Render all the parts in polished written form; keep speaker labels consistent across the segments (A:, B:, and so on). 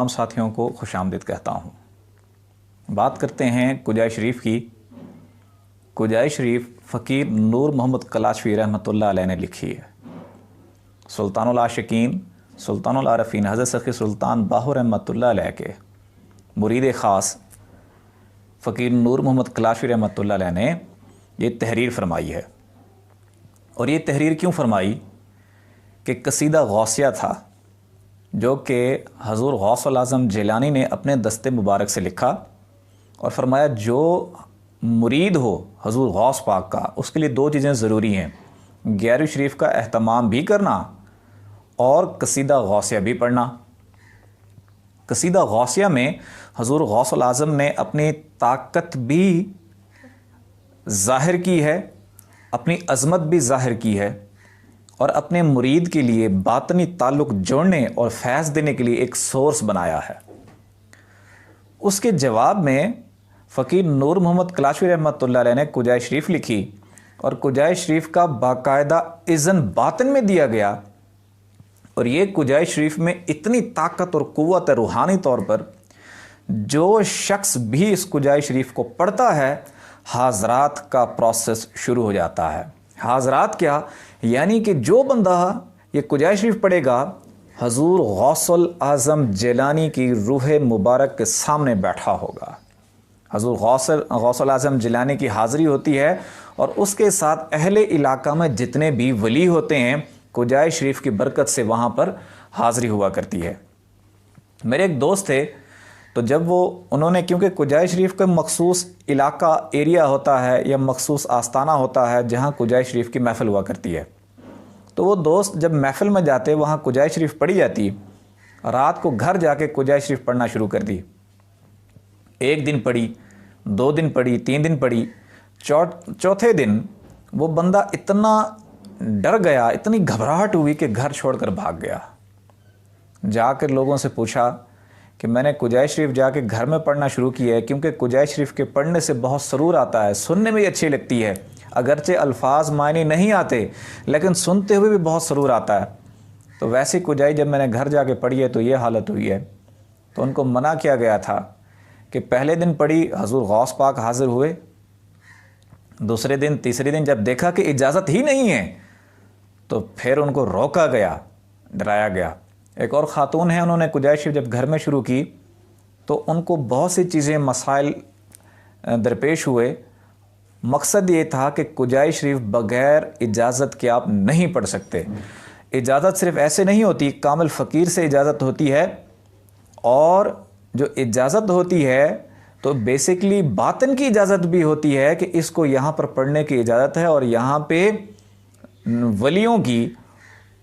A: تمام ساتھیوں کو خوش آمدید کہتا ہوں۔ بات کرتے ہیں کجائی شریف کی۔ کجائی شریف فقیر نور محمد کلاشوی رحمۃ اللہ علیہ نے لکھی ہے۔ سلطان العاشقین سلطان العارفین حضرت سخی سلطان باہو رحمۃ اللہ علیہ کے مرید خاص فقیر نور محمد کلاشوی رحمۃ اللہ علیہ نے یہ تحریر فرمائی ہے۔ اور یہ تحریر کیوں فرمائی کہ قصیدہ غوثیہ تھا جو کہ حضور غوث الاعظم جیلانی نے اپنے دست مبارک سے لکھا، اور فرمایا جو مرید ہو حضور غوث پاک کا اس کے لیے دو چیزیں ضروری ہیں: 11ویں شریف کا اہتمام بھی کرنا اور قصیدہ غوثیہ بھی پڑھنا۔ قصیدہ غوثیہ میں حضور غوث الاعظم نے اپنی طاقت بھی ظاہر کی ہے، اپنی عظمت بھی ظاہر کی ہے، اور اپنے مرید کے لیے باطنی تعلق جوڑنے اور فیض دینے کے لیے ایک سورس بنایا ہے۔ اس کے جواب میں فقیر نور محمد کلاشوی رحمۃ اللہ علیہ نے کجائی شریف لکھی، اور کجائی شریف کا باقاعدہ اذن باطن میں دیا گیا، اور یہ کجائی شریف میں اتنی طاقت اور قوت ہے روحانی طور پر، جو شخص بھی اس کجائی شریف کو پڑھتا ہے حاضرات کا پروسیس شروع ہو جاتا ہے۔ حاضرات کیا؟ یعنی کہ جو بندہ یہ کجائی شریف پڑھے گا حضور غوث الاعظم جیلانی کی روح مبارک کے سامنے بیٹھا ہوگا۔ حضور غوث الاعظم جیلانی کی حاضری ہوتی ہے، اور اس کے ساتھ اہل علاقہ میں جتنے بھی ولی ہوتے ہیں کجائی شریف کی برکت سے وہاں پر حاضری ہوا کرتی ہے۔ میرے ایک دوست تھے، تو جب انہوں نے، کیونکہ کجائی شریف کا مخصوص علاقہ ایریا ہوتا ہے یا مخصوص آستانہ ہوتا ہے جہاں کجائی شریف کی محفل ہوا کرتی ہے، تو وہ دوست جب محفل میں جاتے وہاں کجائی شریف پڑھی جاتی، رات کو گھر جا کے کجائی شریف پڑھنا شروع کر دی۔ 1 دن پڑھی، 2 دن پڑھی، 3 دن پڑھی، چوتھے دن وہ بندہ اتنا ڈر گیا، اتنی گھبراہٹ ہوئی کہ گھر چھوڑ کر بھاگ گیا۔ جا کر لوگوں سے پوچھا کہ میں نے کجائی شریف جا کے گھر میں پڑھنا شروع کی ہے، کیونکہ کجائی شریف کے پڑھنے سے بہت سرور آتا ہے، سننے میں بھی اچھی لگتی ہے، اگرچہ الفاظ معنی نہیں آتے لیکن سنتے ہوئے بھی بہت سرور آتا ہے۔ تو ویسی کجائی جب میں نے گھر جا کے پڑھی ہے تو یہ حالت ہوئی ہے۔ تو ان کو منع کیا گیا تھا کہ پہلے دن پڑھی، حضور غوث پاک حاضر ہوئے، دوسرے دن تیسرے دن جب دیکھا کہ اجازت ہی نہیں ہے تو پھر ان کو روکا گیا، ڈرایا گیا۔ ایک اور خاتون ہیں، انہوں نے کجائی شریف جب گھر میں شروع کی تو ان کو بہت سی چیزیں مسائل درپیش ہوئے۔ مقصد یہ تھا کہ کجائی شریف بغیر اجازت کے آپ نہیں پڑھ سکتے۔ اجازت صرف ایسے نہیں ہوتی، کامل فقیر سے اجازت ہوتی ہے، اور جو اجازت ہوتی ہے تو بیسیکلی باطن کی اجازت بھی ہوتی ہے کہ اس کو یہاں پر پڑھنے کی اجازت ہے، اور یہاں پہ ولیوں کی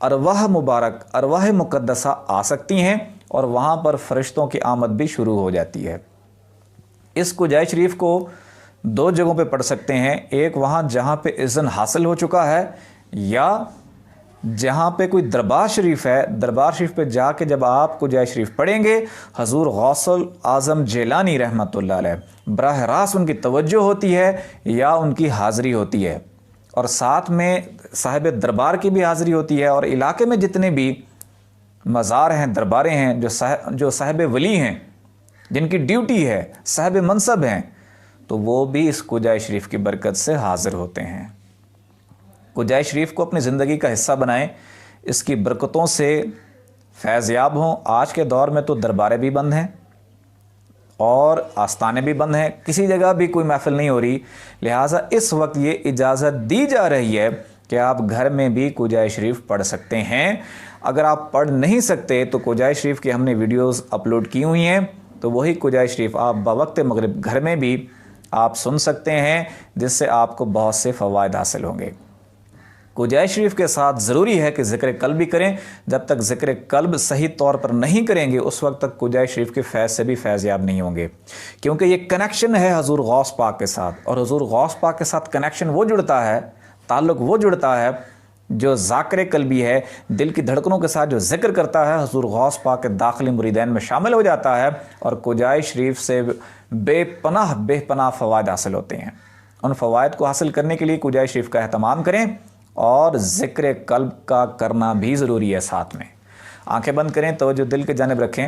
A: ارواح مبارک، ارواح مقدسہ آ سکتی ہیں، اور وہاں پر فرشتوں کی آمد بھی شروع ہو جاتی ہے۔ اس کجائی شریف کو 2 جگہوں پہ پڑھ سکتے ہیں، ایک وہاں جہاں پہ اذن حاصل ہو چکا ہے، یا جہاں پہ کوئی دربار شریف ہے، دربار شریف پہ جا کے جب آپ کجائی شریف پڑھیں گے حضور غوث الاعظم جیلانی رحمۃ اللہ علیہ براہ راست ان کی توجہ ہوتی ہے یا ان کی حاضری ہوتی ہے، اور ساتھ میں صاحب دربار کی بھی حاضری ہوتی ہے، اور علاقے میں جتنے بھی مزار ہیں، درباریں ہیں، جو صاحب ولی ہیں، جن کی ڈیوٹی ہے، صاحب منصب ہیں، تو وہ بھی اس کجائی شریف کی برکت سے حاضر ہوتے ہیں۔ کجائی شریف کو اپنی زندگی کا حصہ بنائیں، اس کی برکتوں سے فیض یاب ہوں۔ آج کے دور میں تو درباریں بھی بند ہیں اور آستانے بھی بند ہیں، کسی جگہ بھی کوئی محفل نہیں ہو رہی، لہٰذا اس وقت یہ اجازت دی جا رہی ہے کہ آپ گھر میں بھی کجائی شریف پڑھ سکتے ہیں۔ اگر آپ پڑھ نہیں سکتے تو کجائی شریف کی ہم نے ویڈیوز اپلوڈ کی ہوئی ہیں، تو وہی کجائی شریف آپ بوقت مغرب گھر میں بھی آپ سن سکتے ہیں، جس سے آپ کو بہت سے فوائد حاصل ہوں گے۔ کجائی شریف کے ساتھ ضروری ہے کہ ذکر قلب بھی کریں۔ جب تک ذکر قلب صحیح طور پر نہیں کریں گے اس وقت تک کجائی شریف کے فیض سے بھی فیض یاب نہیں ہوں گے، کیونکہ یہ کنیکشن ہے حضور غوث پاک کے ساتھ، اور حضور غوث پاک کے ساتھ کنیکشن وہ جڑتا ہے، تعلق وہ جڑتا ہے جو ذاکر قلبی ہے، دل کی دھڑکنوں کے ساتھ جو ذکر کرتا ہے، حضور غوث پاک کے داخلی مریدین میں شامل ہو جاتا ہے، اور کجائی شریف سے بے پناہ فوائد حاصل ہوتے ہیں۔ ان فوائد کو حاصل کرنے کے لیے کجائی شریف کا اہتمام کریں، اور ذکر قلب کا کرنا بھی ضروری ہے۔ ساتھ میں آنکھیں بند کریں، توجہ دل کی جانب رکھیں،